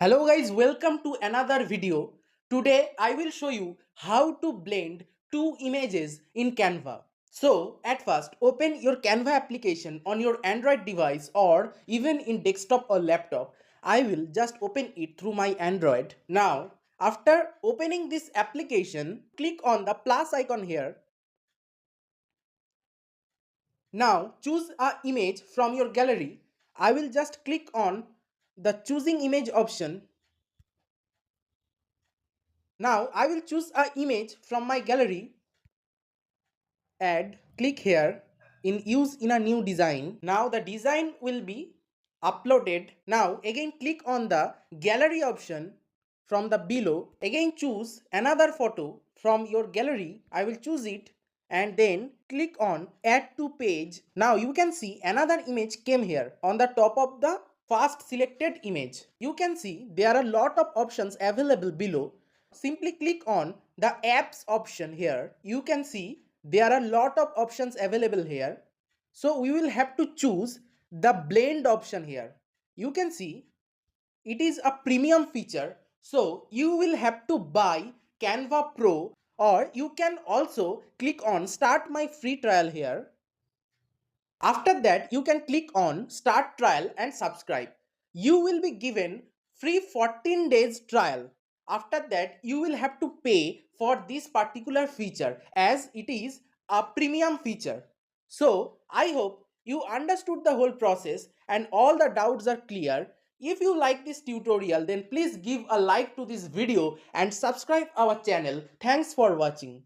Hello guys, welcome to another video. Today I will show you how to blend two images in Canva. So at first open your Canva application on your Android device or even in desktop or laptop. I will just open it through my Android. Now after opening this application, click on the plus icon here. Now choose a image from your gallery. I will just click on the choosing image option. Now I will choose a image from my gallery, add, click here in use in a new design. Now the design will be uploaded. Now again click on the gallery option from the below. Again choose another photo from your gallery. I will choose it and then click on add to page. Now you can see another image came here on the top of the first selected image. You can see there are a lot of options available below. Simply click on the apps option here. You can see there are a lot of options available here. So we will have to choose the blend option here. You can see it is a premium feature. So you will have to buy Canva Pro, or you can also click on start my free trial here. After that, you can click on start trial and subscribe. You will be given free 14 days trial. After that, you will have to pay for this particular feature as it is a premium feature. So I hope you understood the whole process and all the doubts are clear. If you like this tutorial, then please give a like to this video and subscribe our channel. Thanks for watching.